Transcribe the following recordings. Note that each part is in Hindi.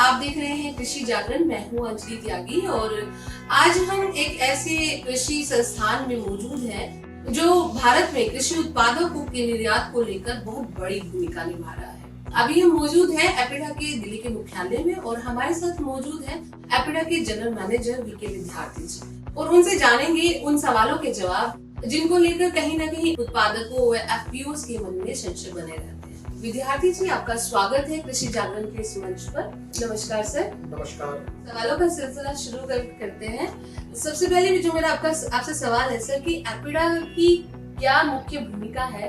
आप देख रहे हैं कृषि जागरण। मैं हूं अंजलि त्यागी और आज हम एक ऐसे कृषि संस्थान में मौजूद हैं जो भारत में कृषि उत्पादों के निर्यात को लेकर बहुत बड़ी भूमिका निभा रहा है। अभी हम मौजूद हैं एपिडा के दिल्ली के मुख्यालय में और हमारे साथ मौजूद हैं एपिडा के जनरल मैनेजर वीके विद्यार्थी जी और उनसे जानेंगे उन सवालों के जवाब जिनको लेकर कहीं न कहीं उत्पादकों व एफपीओस के मन में संशय बने रहते हैं। विद्यार्थी जी, आपका स्वागत है कृषि जागरण के इस मंच पर। नमस्कार सर। नमस्कार। सवालों का सिलसिला शुरू करते हैं। सबसे पहले जो मेरा आपसे सवाल है सर कि एपिडा की क्या मुख्य भूमिका है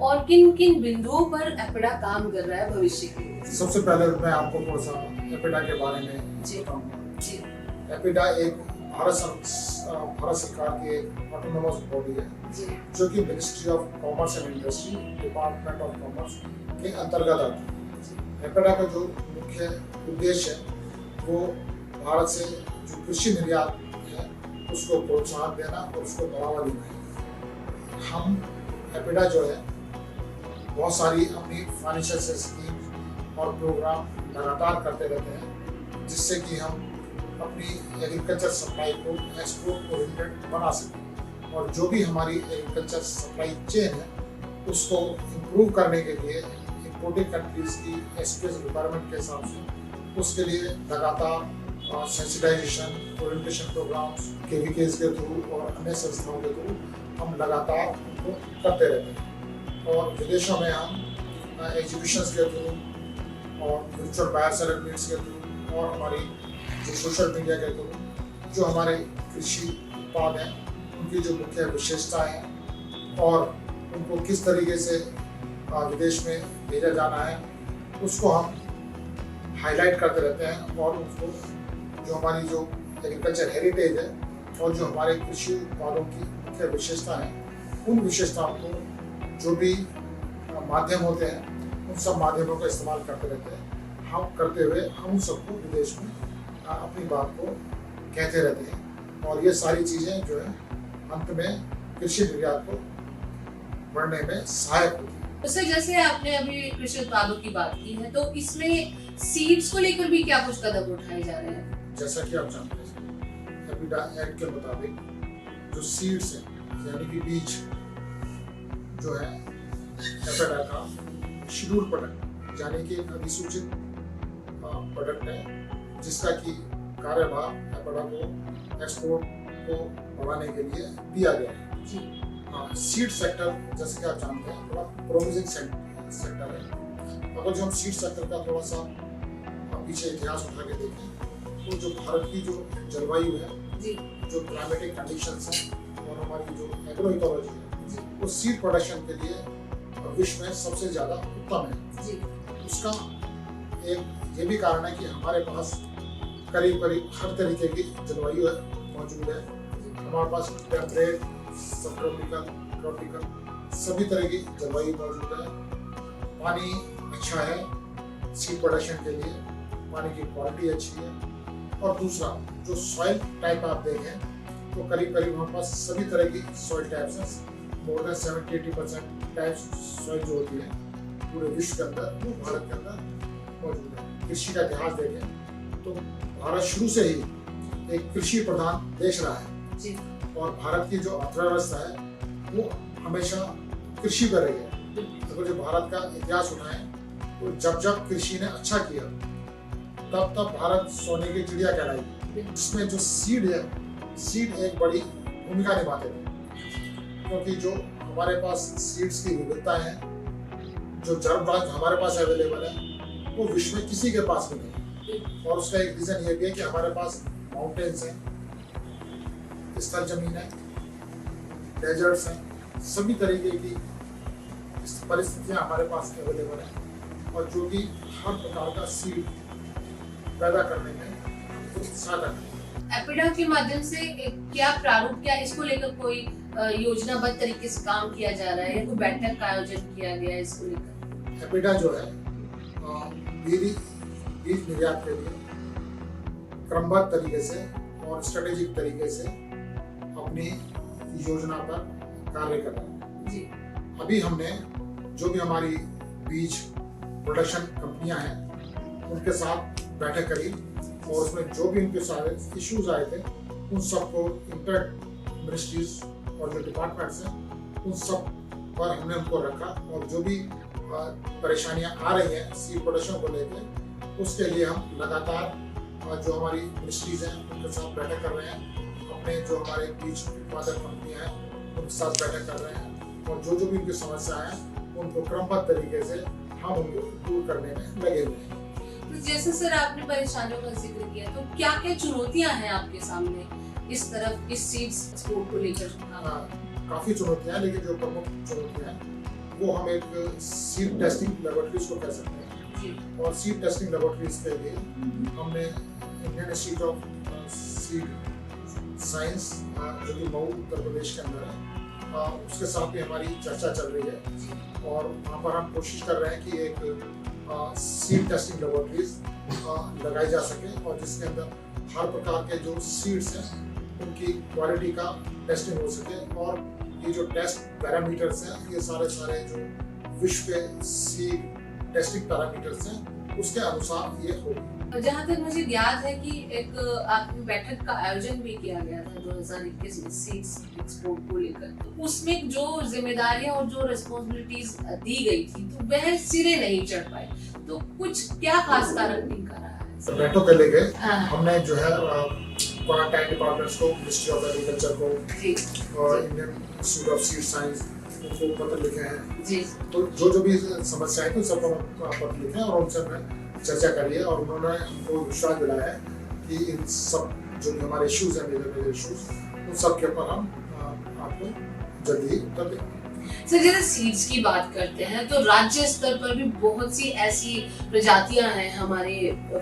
और किन किन बिंदुओं पर एपिडा काम कर रहा है भविष्य के लिए? सबसे पहले मैं आपको थोड़ा सा एपिडा के बारे में बताऊंगा। एपिडा एक भारत सरकार की एक ऑटोनोमस बॉडी है जो कि ministry of commerce and industry, department of commerce के अंतर्गत आता है। एपिडा का जो मुख्य उद्देश्य है वो भारत से जो कृषि निर्यात है उसको प्रोत्साहन देना और उसको बढ़ावा देना है। हम एपिडा जो है बहुत सारी अपनी फाइनेंशियल स्कीम और प्रोग्राम लगातार करते रहते हैं जिससे कि हम अपनी एग्रीकल्चर सप्लाई को एक्सपोर्ट ओरिएंटेड बना सकें और जो भी हमारी एग्रीकल्चर सप्लाई चेन है उसको इम्प्रूव करने के लिए इम्पोर्टिंग कंट्रीज की एक्सप्रेस रिक्वायरमेंट के हिसाब से उसके लिए लगातार सेंसिटाइजेशन ओरिएंटेशन प्रोग्राम्स केवीकेज के थ्रू और अन्य संस्थाओं के थ्रू हम लगातार उनको करते रहते हैं। और विदेशों में हम एग्जीबिशंस के थ्रू और वर्चुअल बायर सेलर मीट्स के थ्रू और हमारी जो सोशल मीडिया के थ्रू जो हमारे कृषि उत्पाद हैं उनकी जो मुख्य विशेषताएं हैं और उनको किस तरीके से विदेश में भेजा जाना है उसको हम हाईलाइट करते रहते हैं और उसको जो हमारी जो एग्रीकल्चर हेरिटेज है और जो हमारे कृषि उत्पादों की मुख्य विशेषता है उन विशेषताओं को जो भी माध्यम होते हैं उन सब माध्यमों का इस्तेमाल करते रहते हैं। हम करते हुए हम सबको विदेश में अपनी बात को कहते रहते हैं और ये सारी चीज़ें जो है अंत में कृषि निर्यात को बढ़ने में सहायक होती है। तो सर जैसे आपने अभी कृषि उत्पादों की बात की है तो इसमें सीड्स को लेकर भी क्या कुछ कदम उठाए जा रहे हैं? जैसा कि आप जानते हैं एपिडा एक्ट के मुताबिक जो सीड्स हैं यानी कि बीज जो है एपिडा का शेड्यूल प्रोडक्ट यानी कि एक अधिसूचित प्रोडक्ट है जिसका कि कार्यभार एपिडा को एक्सपोर्ट को बढ़ाने के लिए दिया गया है। सीड सेक्टर जैसे कि आप जानते हैं थोड़ा प्रोमिसिंग सेक्टर है। अगर जो हम सीड सेक्टर का थोड़ा सा पीछे इतिहास उठा के देखें तो जो भारत की जो जलवायु है जो क्लाइमेटिक कंडीशंस हैं और हमारी जो एग्रो इकोलॉजी है वो सीड प्रोडक्शन के लिए विश्व में सबसे ज़्यादा उत्तम है। उसका एक ये भी कारण है कि हमारे पास करीब करीब हर तरीके की जलवायु मौजूद है। हमारे पास टेम्परेट, ट्रॉपिकल सभी तरह की जलवायु मौजूद है। पानी अच्छा है सीड प्रोडक्शन के लिए, पानी की क्वालिटी अच्छी है। और दूसरा जो सॉइल टाइप आप देखें तो करीब करीब हमारे पास सभी तरह की सॉइल टाइप्स हैं। मोर देन 70-80% टाइप्स सॉइल जो होती है पूरे विश्व के अंदर वो भारत के अंदर मौजूद है। कृषि का इतिहास देखें तो भारत शुरू से ही एक कृषि प्रधान देश रहा है और भारत की जो अर्थव्यवस्था है वो हमेशा कृषि पर रही है। अगर जो भारत का इतिहास उठाएं तो जब जब कृषि ने अच्छा किया तब तब भारत सोने की चिड़िया कहलाई। इसमें जो सीड है सीड एक बड़ी भूमिका निभाते थे क्योंकि जो हमारे पास सीड्स की विविधता है जो जड़ हमारे पास अवेलेबल है वो विश्व में किसी के पास भी नहीं। और उसका एक रीजन ये भी है कि हमारे पास माउंटेन्स हैं, स्थल जमीन है, डेजर्ट्स हैं, सभी तरीके की परिस्थितियां हमारे पास अवेलेबल हैं और जो कि हर प्रकार का सीड पैदा करने में सहायता करती है। एपिडा के माध्यम से क्या प्रारूप क्या इसको लेकर कोई योजनाबद्ध तरीके से काम किया जा रहा है या कोई बैठक का आयोजन किया गया है इसको लेकर? एपिडा जो है बीज निर्यात के लिए क्रमबद्ध तरीके से और स्ट्रेटेजिक तरीके से अपनी योजना पर कार्य कर रहा है। अभी हमने जो भी हमारी बीज प्रोडक्शन कंपनियां हैं उनके साथ बैठक करी और उसमें जो भी उनके सारे इश्यूज आए थे उन सबको इंटर मिनिस्ट्रीज और जो डिपार्टमेंट्स हैं उन सब पर हमने उनको रखा और जो भी परेशानियां आ रही हैं सीड प्रोडक्शन को लेकर उसके लिए हम लगातार जो हमारी मिनिस्ट्रीज हैं उनके साथ बैठक कर रहे हैं। अपने जो हमारे बीज उत्पादक कंपनियां हैं उनके साथ बैठक कर रहे हैं और जो भी उनकी समस्या है उनको क्रमबद्ध तरीके से हम उनको दूर करने में लगे हुए हैं। तो जैसे सर आपने परेशानियों का जिक्र किया, तो क्या क्या चुनौतियां हैं आपके सामने इस तरफ इस सीड्स एक्सपोर्ट को लेकर? काफी चुनौतियां, लेकिन जो प्रमुख चुनौतियां हैं वो हम एक सीड टेस्टिंग लेबोरेटरीज को कह सकते हैं। और सीड टेस्टिंग लेबोरेटरीज के लिए हमने Indian institute of seed science जो कि मऊ उत्तर प्रदेश के अंदर है उसके साथ भी हमारी चर्चा चल रही है और वहाँ पर हम कोशिश कर रहे हैं कि एक सीड टेस्टिंग लेबोरेटरीज लगाई जा सके और जिसके अंदर हर प्रकार के जो सीड्स हैं उनकी क्वालिटी का टेस्टिंग हो सके और ये जो टेस्ट पैरामीटर्स हैं ये सारे जो विश्व के सीड टेस्टिंग पैरामीटर्स हैं उसके अनुसार ये होगी। जहाँ तक मुझे याद है कि एक आपकी बैठक का आयोजन भी किया गया था 2021 में सीड्स एक्सपोर्ट को लेकर, तो उसमें जो जिम्मेदारियां और जो रिस्पॉन्सिबिलिटीज दी गई थी तो वह सिरे नहीं चढ़ पाई, तो कुछ क्या खास कारण इनका रहा है? बैठक के लेके हमने जो है क्वारंटाइन डिपार्टमेंट्स को, मिनिस्ट्री ऑफ एग्रीकल्चर को और Indian institute of seed science उनको पत्र लिखे हैं जी। तो जो भी समस्याएं थी सबको पत्र लिखे और उनसे हमने चर्चा करी है और उन्होंने हमको विश्वास दिलाया है कि इन सब जो भी हमारे इश्यूज हैं मेजर इश्यूज उन सब के ऊपर हम आपको जल्दी उत्तर देंगे। सर जैसे सीड्स की बात करते हैं तो राज्य स्तर पर भी बहुत सी ऐसी प्रजातियां हैं हमारे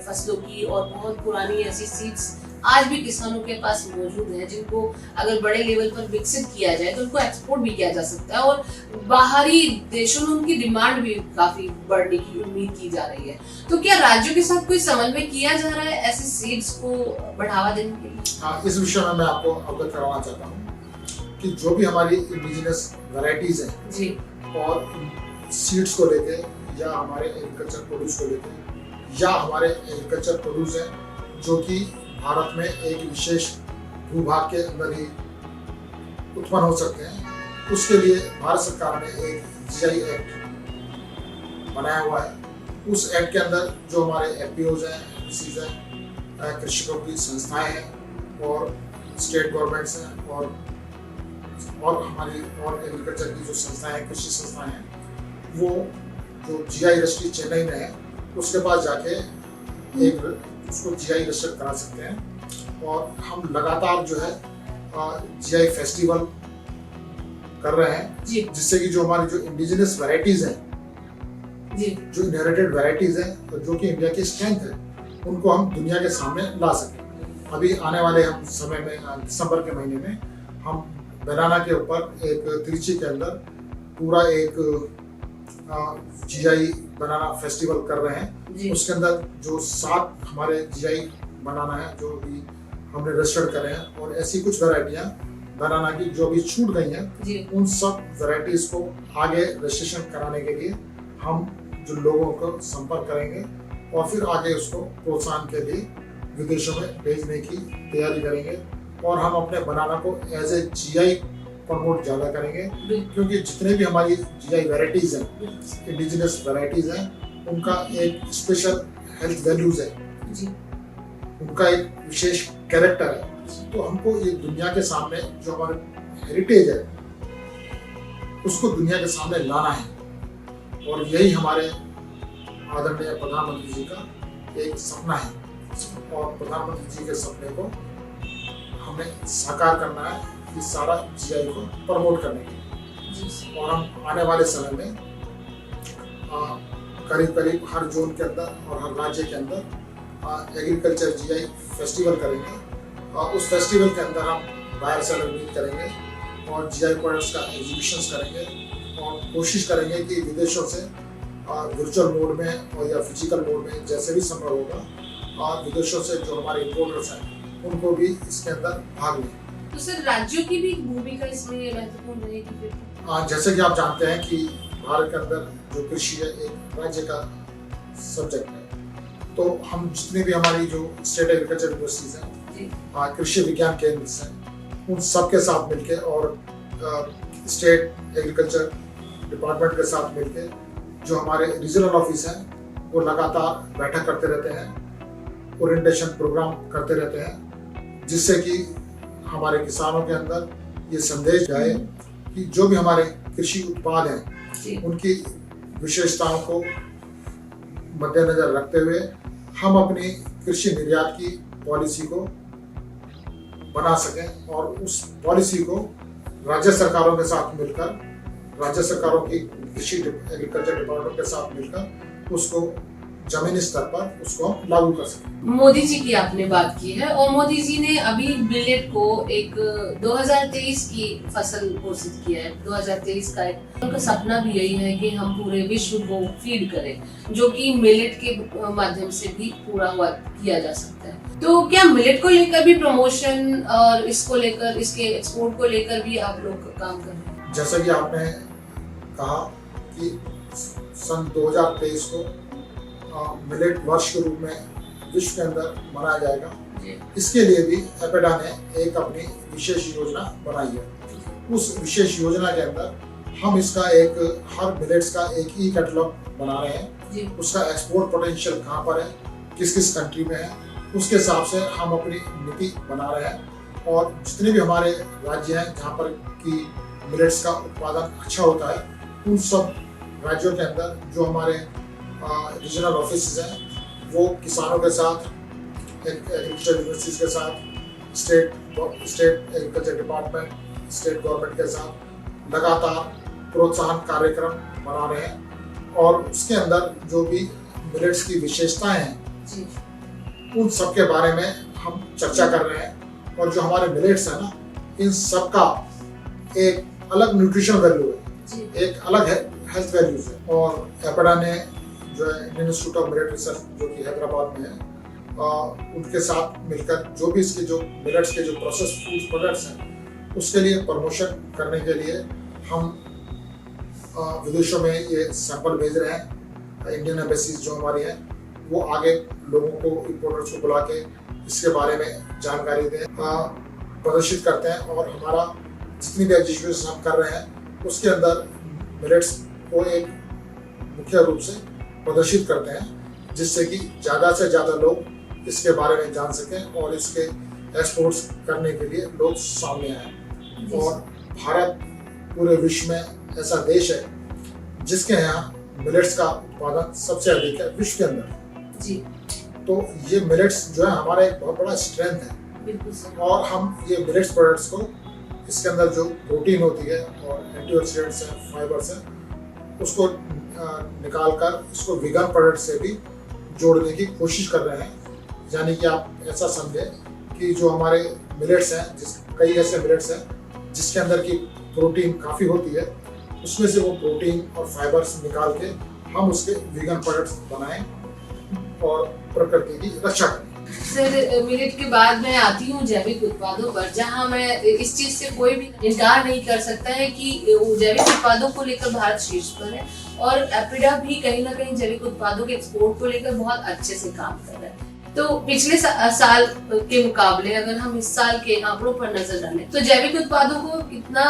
फसलों की और बहुत पुरानी ऐसी सीड्स आज भी किसानों के पास मौजूद है जिनको अगर बड़े लेवल पर विकसित किया जाए तो उनको एक्सपोर्ट भी किया जा सकता है और बाहरी देशों में उनकी डिमांड भी काफी बढ़ने की उम्मीद की जा रही है। तो क्या राज्यों के साथ कोई समन्वय किया जा रहा है ऐसे सीड्स को बढ़ावा देने के लिए? हाँ, इस विषय में मैं आपको अवगत करवाना चाहता हूँ कि जो भी हमारी इंडिजिनस वैरायटीज हैं जी और सीड्स को लेके या हमारे एग्रीकल्चर प्रोड्यूस को लेके या हमारे एग्रीकल्चर प्रोड्यूस हैं जो कि भारत में एक विशेष भूभाग के अंदर ही उत्पन्न हो सकते हैं, उसके लिए भारत सरकार ने एक जीआई एक्ट बनाया हुआ है। उस एक्ट के अंदर जो हमारे एफपीओज हैं, एफपीसीज हैं, कृषकों की संस्थाएं हैं और स्टेट गवर्नमेंट्स हैं और हमारी और एग्रीकल्चर की जो संस्थाएं हैं, कृषि संस्थाएं हैं, वो जो जीआई रजिस्ट्री चेन्नई में है उसके पास जाके एक उसको जीआई रजिस्टर करा सकते हैं। और हम लगातार जो है जीआई फेस्टिवल कर रहे हैं जिससे कि जो हमारी जो इंडिजिनस वैरायटीज हैं जो इनहेरिटेड वैरायटीज हैं जो कि इंडिया की स्ट्रेंथ है उनको हम दुनिया के सामने ला सकें। अभी आने वाले हम समय में दिसंबर के महीने में हम बनाना के ऊपर एक त्रिची के अंदर पूरा एक जीआई बनाना फेस्टिवल कर रहे हैं। उसके अंदर जो 7 हमारे जीआई बनाना है जो भी हमने रजिस्टर्ड करे हैं और ऐसी कुछ वैरायटियां बनाना की जो भी छूट गई हैं उन सब वैरायटीज को आगे रजिस्ट्रेशन कराने के लिए हम जो लोगों को संपर्क करेंगे और फिर आगे उसको प्रोत्साहन के लिए विदेशों में भेजने की तैयारी करेंगे और हम अपने बनाना को एज ए जीआई प्रमोट ज़्यादा करेंगे क्योंकि जितने भी हमारी जीआई वैरायटीज हैं, इंडिजिनस वैरायटीज हैं, उनका एक स्पेशल हेल्थ वैल्यूज है, उनका एक विशेष कैरेक्टर है। तो हमको ये दुनिया के सामने जो हमारे हेरिटेज है उसको दुनिया के सामने लाना है और यही हमारे आदरणीय प्रधानमंत्री जी का एक सपना है और प्रधानमंत्री जी के सपने को हमें साकार करना है इस सारा जीआई को प्रमोट करने के लिए। और हम आने वाले समय में करीब हर जोन के अंदर और हर राज्य के अंदर एग्रीकल्चर जीआई फेस्टिवल करेंगे। उस फेस्टिवल के अंदर हम बाहर से मीट करेंगे और जीआई प्रोडक्ट्स का एग्जीबिशंस करेंगे और कोशिश करेंगे कि विदेशों से वर्चुअल मोड में और या फिजिकल मोड में जैसे भी संभव होगा विदेशों से जो हमारे इम्पोर्टर्स हैं उनको भी इसके अंदर भाग लें। तो सर राज्यों की भी भूमिका इसमें महत्वपूर्ण रहेगी फिर? जैसे कि आप जानते हैं कि भारत के अंदर जो कृषि है एक राज्य का सब्जेक्ट है तो हम जितनी भी हमारी जो स्टेट एग्रीकल्चर यूनिवर्सिटीज हैं, कृषि विज्ञान केंद्र हैं, उन सब के साथ मिलके और स्टेट एग्रीकल्चर डिपार्टमेंट के साथ मिलके जो हमारे रीजनल ऑफिस हैं वो लगातार बैठक करते रहते हैं, ओरिएंटेशन प्रोग्राम करते रहते हैं, जिससे कि हमारे किसानों के अंदर ये संदेश जाए कि जो भी हमारे कृषि उत्पाद हैं उनकी विशेषताओं को मद्देनजर रखते हुए हम अपनी कृषि निर्यात की पॉलिसी को बना सकें और उस पॉलिसी को राज्य सरकारों के साथ मिलकर, राज्य सरकारों की कृषि एग्रीकल्चर डिपार्टमेंट के साथ मिलकर उसको जमीनी स्तर पर उसको हम लागू कर सकें। मोदी जी की आपने बात की है और मोदी जी ने अभी मिलेट को एक 2023 की फसल घोषित किया है। 2023 का एक उनका सपना भी यही है कि हम पूरे विश्व को फीड करें, जो कि मिलेट के माध्यम से भी पूरा हुआ किया जा सकता है। तो क्या मिलेट को लेकर भी प्रमोशन और इसको लेकर, इसके एक्सपोर्ट को लेकर भी आप लोग काम कर रहे हैं? जैसा कि आपने कहा कि सन 2023 को मिलेट वर्ष के रूप में विश्व के अंदर मनाया जाएगा। इसके लिए भी एपेडा ने एक अपनी विशेष योजना बनाई है। उस विशेष योजना के अंदर हम इसका एक हर मिलेट्स का एक ई कैटलॉग बना रहे हैं। उसका एक्सपोर्ट पोटेंशियल कहाँ पर है, किस किस कंट्री में है, उसके हिसाब से हम अपनी नीति बना रहे हैं। और जितने भी हमारे राज्य हैं जहाँ पर कि मिलेट्स का उत्पादन अच्छा होता है, उन सब राज्यों के अंदर जो हमारे रीजनल ऑफिस हैं वो किसानों के साथ, एग्रीकल्चर यूनिवर्सिटीज के साथ, state agriculture department, state government के साथ लगातार प्रोत्साहन कार्यक्रम बना रहे हैं। और उसके अंदर जो भी मिलेट्स की विशेषताएं हैं उन सब के बारे में हम चर्चा कर रहे हैं। और जो हमारे मिलेट्स हैं ना, इन सब का एक अलग न्यूट्रिशन वैल्यू है, एक अलग हेल्थ वैल्यूज है। और एपेडा ने जो है Indian institute of millet research जो कि हैदराबाद में है, उनके साथ मिलकर जो भी इसके जो मिलेट्स के जो प्रोसेस फूड प्रोडक्ट्स हैं उसके लिए प्रमोशन करने के लिए हम विदेशों में ये सैंपल भेज रहे हैं। इंडियन एम्बेसीज जो हमारी हैं वो आगे लोगों को, इम्पोर्टर्स को बुला के इसके बारे में जानकारी दें, प्रदर्शित करते हैं। और हमारा जितनी भी एग्जीक्यूशन हम कर रहे हैं उसके अंदर मिलेट्स को एक मुख्य रूप से प्रदर्शित करते हैं, जिससे कि ज़्यादा से ज़्यादा लोग इसके बारे में जान सकें और इसके एक्सपोर्ट्स करने के लिए लोग सामने आए। और भारत पूरे विश्व में ऐसा देश है जिसके यहाँ मिलेट्स का उत्पादन सबसे अधिक है विश्व के अंदर जी। तो ये मिलेट्स जो है हमारा एक बहुत बड़ा स्ट्रेंथ है। और हम ये मिलेट्स प्रोडक्ट्स को, इसके अंदर जो प्रोटीन होती है और एंटीऑक्सीडेंट्स हैं, फाइबर्स हैं, उसको निकाल कर इसको वीगन प्रोडक्ट से भी जोड़ने की कोशिश कर रहे हैं। यानी कि आप ऐसा समझें कि जो हमारे मिलेट्स हैं, कई ऐसे मिलेट्स हैं जिसके अंदर की प्रोटीन काफ़ी होती है, उसमें से वो प्रोटीन और फाइबर्स निकाल के हम उसके वीगन प्रोडक्ट्स बनाएं और प्रकृति की रक्षा करें। सर, मिलेट के बाद मैं आती हूँ जैविक उत्पादों पर, जहाँ मैं इस चीज से कोई भी इनकार नहीं कर सकता है कि जैविक उत्पादों को लेकर भारत शीर्ष पर है। और एपेडा भी कहीं ना कहीं जैविक उत्पादों के एक्सपोर्ट को लेकर बहुत अच्छे से काम कर रहा है। तो पिछले साल के मुकाबले अगर हम इस साल के आंकड़ों पर नजर डालें तो जैविक उत्पादों को कितना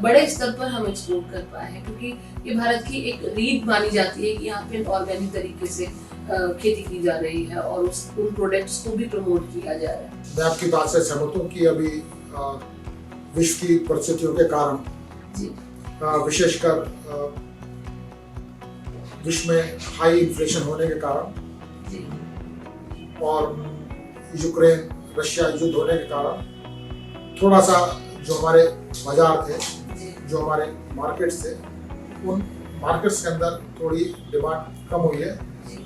बड़े स्तर पर हम एक्सपोर्ट कर पाए हैं, क्योंकि ये भारत की एक रीत मानी जाती है कि यहाँ पे ऑर्गेनिक तरीके से खेती की जा रही है और उन प्रोडक्ट्स को भी प्रमोट किया जा रहा है। मैं आपकी बात से सहमत हूँ कि अभी विश्व की परिस्थितियों के कारण, विशेषकर विश्व में हाई इन्फ्लेशन होने के कारण और यूक्रेन रशिया युद्ध होने के कारण थोड़ा सा जो हमारे बाजार थे, जो हमारे मार्केट्स थे, उन मार्केट्स के अंदर थोड़ी डिमांड कम हुई है।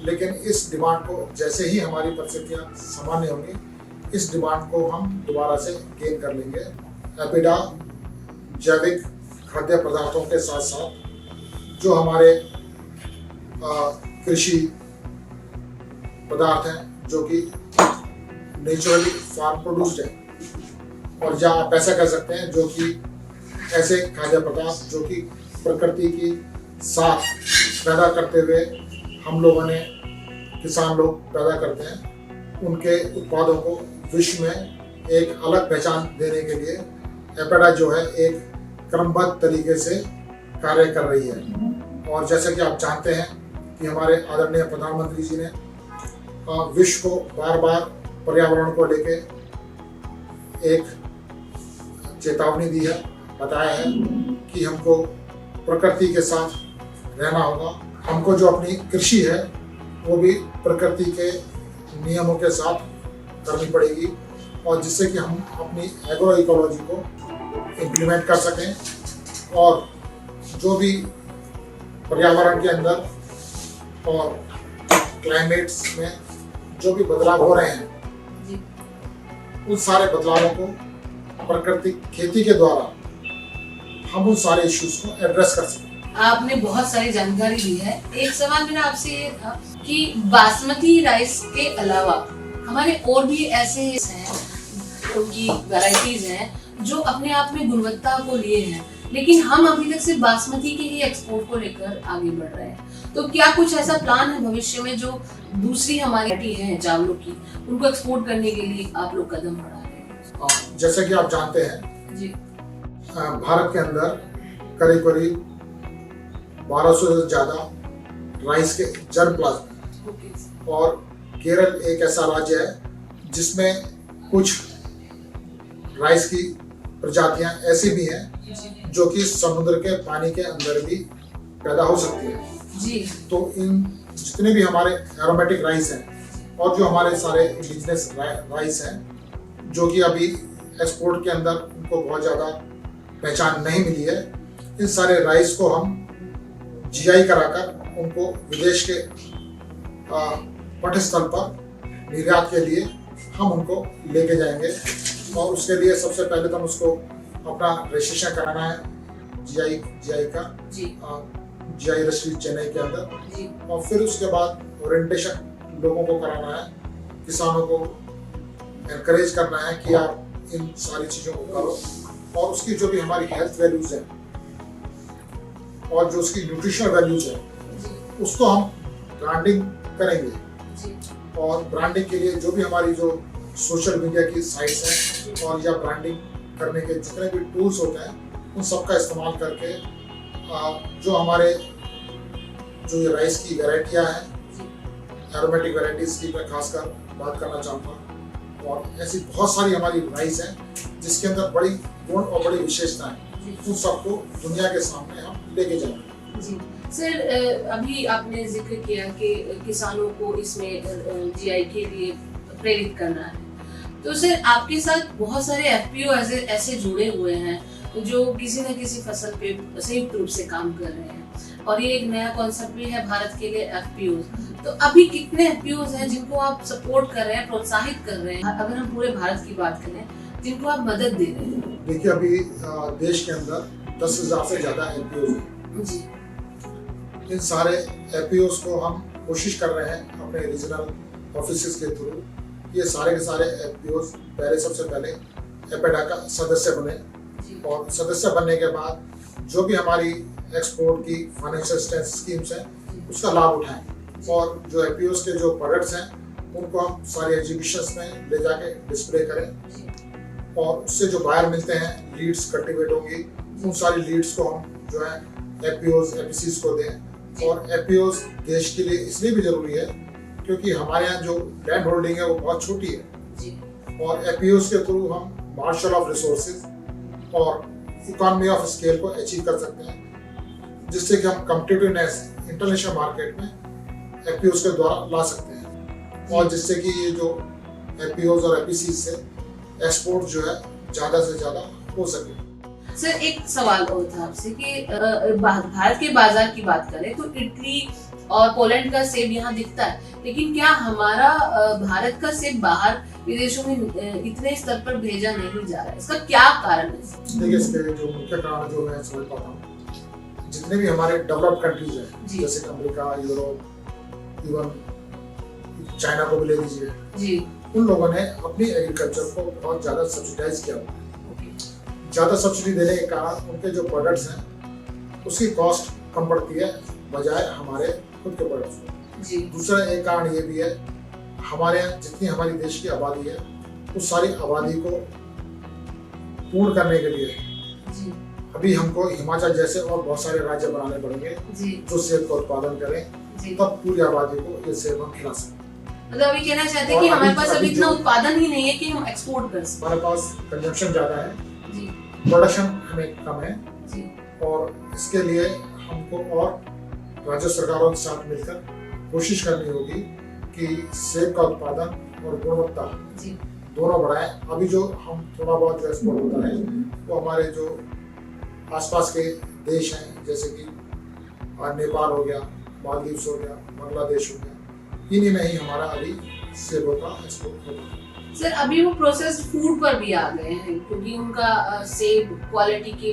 लेकिन इस डिमांड को जैसे ही हमारी परिस्थितियाँ सामान्य होंगी, इस डिमांड को हम दोबारा से गेन कर लेंगे। एपेडा जैविक खाद्य पदार्थों के साथ साथ जो हमारे कृषि पदार्थ हैं जो कि नेचुरली फार्म प्रोड्यूस्ड है, और या आप ऐसा कह सकते हैं जो कि ऐसे खाद्य पदार्थ जो कि प्रकृति की साथ पैदा करते हुए हम लोगों ने किसान लोग पैदा करते हैं, उनके उत्पादों को विश्व में एक अलग पहचान देने के लिए एपेडा जो है एक क्रमबद्ध तरीके से कार्य कर रही है। और जैसे कि आप जानते हैं कि हमारे आदरणीय प्रधानमंत्री जी ने विश्व को बार बार पर्यावरण को लेके एक चेतावनी दी है, बताया है कि हमको प्रकृति के साथ रहना होगा, हमको जो अपनी कृषि है वो भी प्रकृति के नियमों के साथ करनी पड़ेगी, और जिससे कि हम अपनी एग्रो इकोलॉजी को इम्प्लीमेंट कर सकें और जो भी पर्यावरण के अंदर और क्लाइमेट्स में जो भी बदलाव हो रहे हैं उन सारे बदलावों को प्राकृतिक खेती के द्वारा हम उन सारे इश्यूज को एड्रेस कर सकें। आपने बहुत सारी जानकारी दी है। एक सवाल मेरा आपसे ये था कि बासमती राइस के अलावा हमारे और भी ऐसे हैं, उनकी वैरायटीज हैं जो अपने आप में गुणवत्ता को लिए हैं, लेकिन हम अभी तक सिर्फ बासमती के ही एक्सपोर्ट को लेकर आगे बढ़ रहे हैं। तो क्या कुछ ऐसा प्लान है भविष्य में जो दूसरी हमारी वैरायटी है चावलों की, उनको एक्सपोर्ट करने के लिए आप लोग कदम बढ़ा रहे हैं? जैसे कि आप जानते हैं जी, भारत के अंदर करीब करीब 1200 से ज्यादा राइस के जर्म प्लाज्म हैं, और केरल एक ऐसा राज्य है जिसमें कुछ राइस की प्रजातियां ऐसी भी हैं जो कि समुद्र के पानी के अंदर भी पैदा हो सकती है जी। तो इन जितने भी हमारे एरोमेटिक राइस हैं और जो हमारे सारे इंडिजिनस राइस हैं जो कि अभी एक्सपोर्ट के अंदर उनको बहुत ज़्यादा पहचान नहीं मिली है, इन सारे राइस को हम जीआई कराकर उनको विदेश के पटस्थल पर निर्यात के लिए हम उनको लेके जाएंगे। और उसके लिए सबसे पहले तो हम उसको अपना रजिस्ट्रेशन कराना है जीआई का जीआई रजिस्ट्री चेन्नई के अंदर, और फिर उसके बाद ओरिएंटेशन लोगों को कराना है, किसानों को एनकरेज करना है कि आप इन सारी चीज़ों को करो, और उसकी जो भी हमारी हेल्थ वैल्यूज है और जो उसकी न्यूट्रिशनल वैल्यूज है उसको हम ब्रांडिंग करेंगे। और ब्रांडिंग के लिए जो भी हमारी जो सोशल मीडिया की साइट्स हैं और या ब्रांडिंग करने के जितने भी टूल्स होते हैं उन सब का इस्तेमाल करके जो हमारे जो ये राइस की वैरायटियाँ हैं, एरोमेटिक वैराइटीज़ की मैं खासकर बात करना चाहूँगा, और ऐसी बहुत सारी हमारी राइस हैं जिसके अंदर बड़ी गुण और बड़ी विशेषता है, उन सबको दुनिया के सामने हम लेके जाएंगे। जी सर, अभी आपने जिक्र किया कि किसानों को इसमें जीआई के लिए प्रेरित करना है, तो सर आपके साथ बहुत सारे एफपीओ ऐसे जुड़े हुए हैं जो किसी न किसी फसल पे संयुक्त रूप से काम कर रहे हैं, और ये एक नया कॉन्सेप्ट भी है भारत के लिए एफपीओ। तो अभी कितने एफपीओ हैं जिनको आप सपोर्ट कर रहे हैं, प्रोत्साहित कर रहे हैं, अगर हम पूरे भारत की बात करें, जिनको आप मदद दे रहे हैं? देखिए, अभी देश के अंदर 10,000 से ज्यादा एफपीओ हैं जी। इन सारे एफपीओ को हम कोशिश कर रहे हैं अपने रीजनल ऑफिस के थ्रू, ये सारे के सारे एफपीओ पहले सबसे पहले एपेडा का सदस्य बने, और सदस्य बनने के बाद जो भी हमारी एक्सपोर्ट की फाइनेंशियल असिस्टेंस स्कीम्स हैं उसका लाभ उठाएं, और जो एफपीओ के जो प्रोडक्ट्स हैं उनको हम सारे एग्जीबिशंस में ले जाके डिस्प्ले करें, और उससे जो बायर मिलते हैं, लीड्स कल्टिवेट होंगी, उन सारी लीड्स को हम जो है एफपीओज एपीसीज को दें। और एफपीओज देश के लिए इसलिए भी जरूरी है क्योंकि हमारे यहाँ जो लैंड होल्डिंग है वो बहुत छोटी है, और एफपीओज के थ्रू हम मार्शल ऑफ रिसोर्सेज और इकोनॉमी ऑफ स्केल को अचीव कर सकते हैं, जिससे कि हम कॉम्पिटिटिवनेस इंटरनेशनल मार्केट में एफपीओज के द्वारा ला सकते हैं, और जिससे कि ये जो एफपीओज और एपीसी से एक्सपोर्ट जो है ज़्यादा से ज़्यादा हो सके। सर, एक सवाल और था आपसे कि भारत के बाजार की बात करें तो इटली और पोलैंड का सेब यहाँ दिखता है, लेकिन क्या हमारा भारत का सेब बाहर विदेशों में इतने स्तर पर भेजा नहीं जा रहा है? इसका क्या कारण है? देखिए, इसके जो मुख्य कारण जो मैं समझ पाता हूँ, जितने भी हमारे डेवलप्ड कंट्रीज हैं जैसे अमेरिका, यूरोप, इवन चाइना को भी ले लीजिए जी, उन लोगों ने अपनी एग्रीकल्चर को बहुत ज़्यादा सब्सिडाइज किया हुआ है। ज़्यादा सब्सिडी देने के कारण उनके जो प्रोडक्ट्स हैं उसकी कॉस्ट कम पड़ती है बजाय हमारे खुद के प्रोडक्ट्स को। जी। दूसरा एक कारण ये भी है, हमारे यहाँ जितनी हमारी देश की आबादी है उस सारी आबादी को पूर्ण करने के लिए जी। अभी हमको हिमाचल जैसे और बहुत सारे राज्य बनाने पड़ेंगे जी। जो सेब का उत्पादन करें, जी। तब पूरी आबादी को ये सेब हम खिला सकते हैं। मतलब अभी कहना चाहते हैं कि हमारे पास अभी इतना उत्पादन ही नहीं है कि हम एक्सपोर्ट कर सकें। हमारे पास कंजम्पशन ज्यादा है जी। प्रोडक्शन हमें कम है जी। और इसके लिए हमको और राज्य सरकारों के साथ मिलकर कोशिश करनी होगी कि सेब का उत्पादन और गुणवत्ता जी। दोनों बढ़ाएं। अभी जो हम थोड़ा बहुत जो एक्सपोर्ट होता है वो हमारे जो आसपास के देश हैं जैसे कि नेपाल हो गया, मालदीव्स हो गया, बांग्लादेश हो गया, इन्हीं में ही हमारा अभी सेबों का एक्सपोर्ट होता है। सर अभी वो प्रोसेस्ड फूड पर भी आ गए हैं क्योंकि उनका सेब क्वालिटी की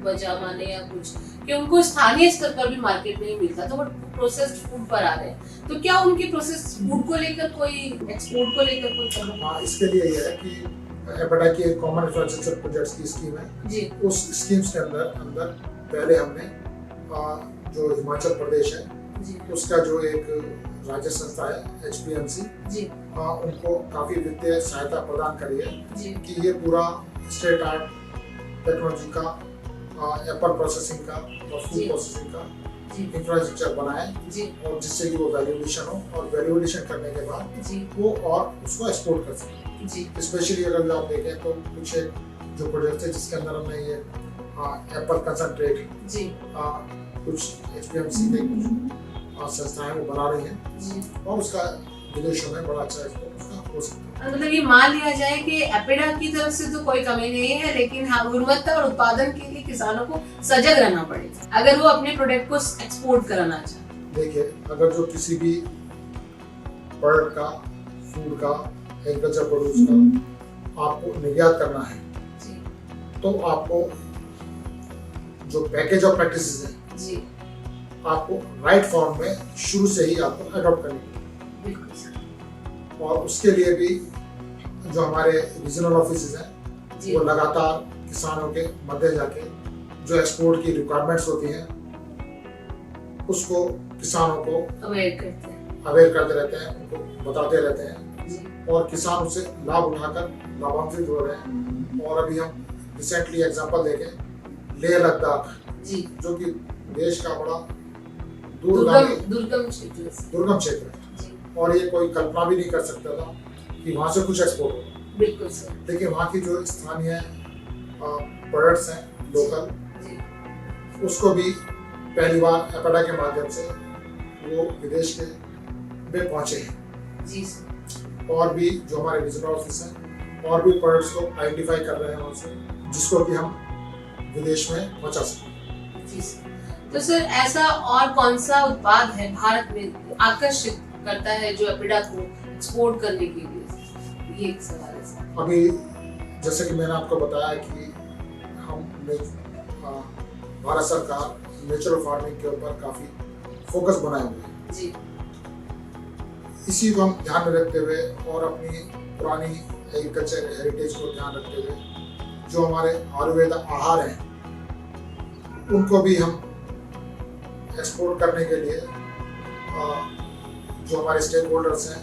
वजह माने या कुछ कि उनको स्थानीय स्तर पर भी मार्केट नहीं मिलता, तो वो प्रोसेस्ड फूड पर आ रहे हैं। तो क्या उनके प्रोसेस्ड फूड को लेकर कोई एक्सपोर्ट को लेकर कोई कदम? हाँ, इसके लिए ये है कि एपेडा की एक कॉमन इंफ्रास्ट्रक्चर प्रोजेक्ट्स की स्कीम है जी। उस स्कीम्स के अंदर पहले हमने जो हिमाचल प्रदेश है जी। उसका जो एक राज्य संस्था है HPMC जी। उनको काफी वित्तीय सहायता प्रदान करी है जी। कि ये पूरा स्टेट आर्ट टेक्नोलॉजी का एप्पल प्रोसेसिंग का और फूड प्रोसेसिंग का इंफ्रास्ट्रक्चर बनाए जी। और जिससे कि वो वैल्यूएशन हो और वैल्यूएशन करने के बाद जी। वो और उसको एक्सपोर्ट कर सके जी। स्पेशली अगर आप देखें तो कुछ जो प्रोजेक्ट है जिसके अंदर हमने ये एप्पल कंसंट्रेट जी। कुछ HPMC के कुछ संस्थाएं वो बना रही हैं जी। और उसका विदेशों में बड़ा अच्छा एक्सपोर्ट उसका हो सकता है। मतलब ये मान लिया जाए कि एपेडा की तरफ से तो कोई कमी नहीं है, लेकिन हाँ गुणवत्ता और उत्पादन के लिए किसानों को सजग रहना पड़ेगा अगर वो अपने प्रोडक्ट को एक्सपोर्ट कराना चाहे। देखिए, अगर जो किसी भी प्रोडक्ट का, फूड का, एग्रीकल्चर प्रोड्यूस का आपको निर्यात करना है जी। तो आपको जो पैकेज ऑफ प्रैक्टिसेस है जी। आपको राइट फॉर्म में शुरू से ही आपको अडॉप्ट करनी है। बिल्कुल। और उसके लिए भी जो हमारे रीजनल ऑफिसेज हैं वो लगातार किसानों के मध्य जाके जो एक्सपोर्ट की रिक्वायरमेंट्स होती हैं उसको किसानों को अवेयर करते रहते हैं, उनको बताते रहते हैं और किसान उससे लाभ उठाकर लाभान्वित हो रहे हैं। और अभी हम रिसेंटली एग्जांपल देखें, लेह लद्दाख जो कि देश का बड़ा दुर्गम क्षेत्र है और ये कोई कल्पना भी नहीं कर सकता था कि वहाँ से कुछ एक्सपोर्ट होगा। बिल्कुल सर। लेकिन वहाँ की जो स्थानीय प्रोडक्ट्स हैं लोकल, उसको भी पहली बार एपेडा के माध्यम से वो विदेश के में पहुँचे हैं जी सर। और भी जो हमारे रीजनल ऑफिस हैं और भी प्रोडक्ट्स को आइडेंटिफाई कर रहे हैं वहाँ से, जिसको कि हम विदेश में पहुँचा सकें। जी सर। तो सर ऐसा और कौन सा उत्पाद है भारत में आकर्षित करता है जो एपेडा को एक्सपोर्ट करने के लिए? ये एक सवाल है सर। अभी जैसे कि मैंने आपको बताया कि हमने भारत सरकार नेचुरल फार्मिंग के ऊपर काफी फोकस बनाए हुए हैं जी। इसी को हम ध्यान में रखते हुए और अपनी पुरानी एग्रीकल्चर हेरिटेज को ध्यान रखते हुए जो हमारे आयुर्वेद आहार हैं उनको भी हम एक्सपोर्ट करने के लिए जो हमारे स्टेक होल्डर्स हैं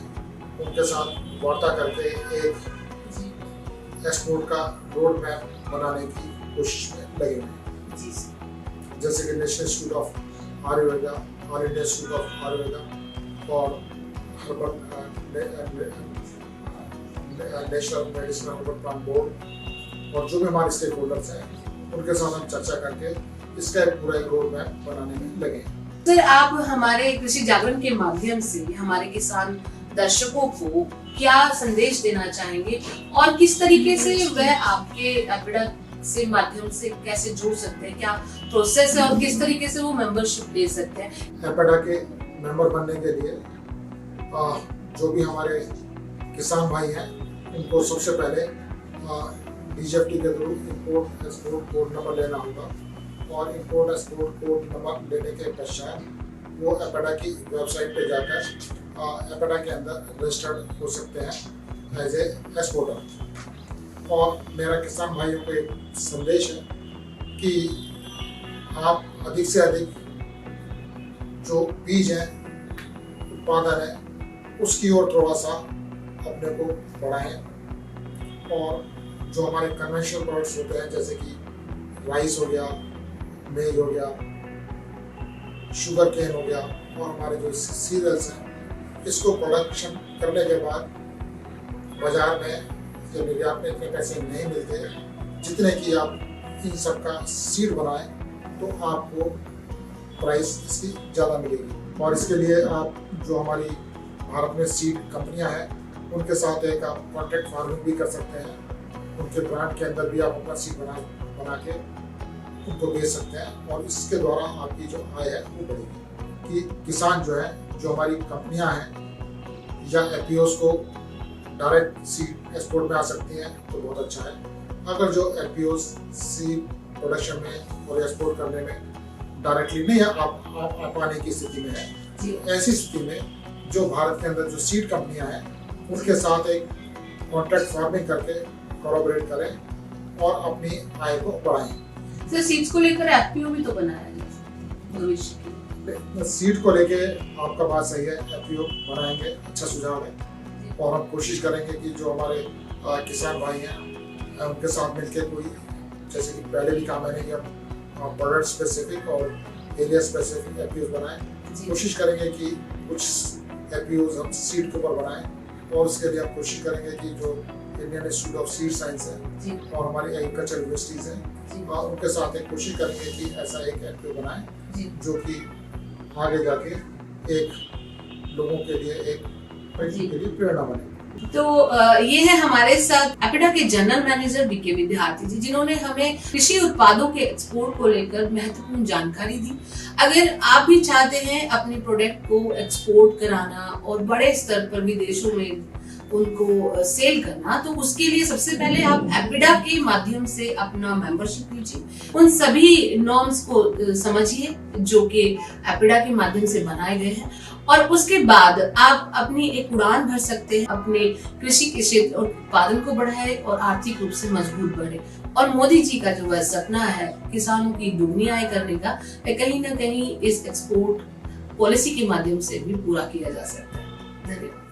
उनके साथ वार्ता करके एक एक्सपोर्ट का रोड मैप बनाने की कोशिश में लगे हुए हैं। जैसे कि नेशनल इंस्टीट्यूट ऑफ आयुर्वेदा और इंडियन इंस्टीट्यूट ऑफ आयुर्वेदा और national medicine herbal plant board और जो भी हमारे स्टेक होल्डर्स हैं उनके साथ हम चर्चा करके इसका एक पूरा एक रोड मैप बनाने में लगे। सर आप हमारे कृषि जागरण के माध्यम से हमारे किसान दर्शकों को क्या संदेश देना चाहेंगे और किस तरीके से वह आपके एपेडा से माध्यम से कैसे जुड़ सकते हैं, क्या प्रोसेस है और किस तरीके से वो मेंबरशिप ले सकते हैं? एपेडा के मेंबर बनने के लिए जो भी हमारे किसान भाई हैं उनको सबसे पहले DGFT के through import export code number लेना होगा और इंपोर्ट एक्सपोर्ट कोड नंबर लेने के पश्चात वो एपेडा की वेबसाइट पे जाकर एपेडा के अंदर रजिस्टर्ड हो सकते हैं एज ए एक्सपोर्टर। और मेरा किसान भाइयों को एक संदेश है कि आप अधिक से अधिक जो बीज हैं उत्पादन है उसकी ओर थोड़ा सा अपने को बढ़ाएं और जो हमारे कन्वेंशनल प्रोडक्ट्स होते हैं जैसे कि राइस हो गया, मेज हो गया, शुगर केन हो गया और हमारे जो सीरियल्स हैं इसको प्रोडक्शन करने के बाद बाजार में या निर्यात में इतने पैसे नहीं मिलते जितने कि आप इन सब का सीड बनाएं तो आपको प्राइस इसकी ज़्यादा मिलेगी। और इसके लिए आप जो हमारी भारत में सीड कंपनियां हैं उनके साथ एक आप कॉन्ट्रैक्ट फार्मिंग भी कर सकते हैं। उनके ब्रांड के अंदर भी आप अपना सीड बना के उनको बेच सकते हैं और इसके द्वारा आपकी जो आय है वो बढ़ेगी। कि किसान जो है जो हमारी कंपनियां हैं या एफपीओस को डायरेक्ट सीड एक्सपोर्ट में आ सकती हैं तो बहुत अच्छा है। अगर जो एफपीओस सीड प्रोडक्शन में और एक्सपोर्ट करने में डायरेक्टली नहीं आ पाने की स्थिति में है, ऐसी स्थिति में जो भारत के अंदर जो सीड कंपनियां हैं उनके साथ एक कॉन्ट्रैक्ट फार्मिंग करके कोलैबोरेट करें और अपनी आय को बढ़ाएं। सर सीड्स को लेकर एफपीओ भी तो बनाया है भविष्य के। सीड को लेके आपका बात सही है, एफपीओ बनाएंगे, अच्छा सुझाव है और हम कोशिश करेंगे कि जो हमारे किसान भाई हैं उनके साथ मिलकर कोई जैसे कि पहले भी कहा मैंने कि हम प्रोडक्ट स्पेसिफिक और एरिया स्पेसिफिक एफपीओ बनाएं। कोशिश करेंगे कि कुछ एफपीओ हम सीड के ऊपर बनाएं और उसके लिए हम कोशिश करेंगे कि जो Indian institute of seed science है और हमारी एग्रीकल्चर यूनिवर्सिटीज हैं उनके साथ एक कोशिश करेंगे कि ऐसा एक एफपीओ बनाएं जो कि आगे जाके एक लोगों के लिए एक के लिए प्रेरणा बने। तो ये है हमारे साथ एपिडा के जनरल मैनेजर बीके विद्यार्थी जी जिन्होंने हमें कृषि उत्पादों के एक्सपोर्ट को लेकर महत्वपूर्ण जानकारी दी। अगर आप भी चाहते हैं अपने प्रोडक्ट को एक्सपोर्ट कराना और बड़े स्तर पर विदेशों में उनको सेल करना तो उसके लिए सबसे पहले आप एपिडा के माध्यम से अपना मेंबरशिप लीजिए, उन सभी नॉर्म्स को समझिए जो कि एपिडा के माध्यम से बनाए गए हैं और उसके बाद आप अपनी एक उड़ान भर सकते हैं, अपने कृषि के क्षेत्र और उत्पादन को बढ़ाए और आर्थिक रूप से मजबूत बढ़े। और मोदी जी का जो वह सपना है किसानों की दुगनी आय करने का, कहीं ना कहीं इस एक्सपोर्ट पॉलिसी के माध्यम से भी पूरा किया जा सकता है। धन्यवाद।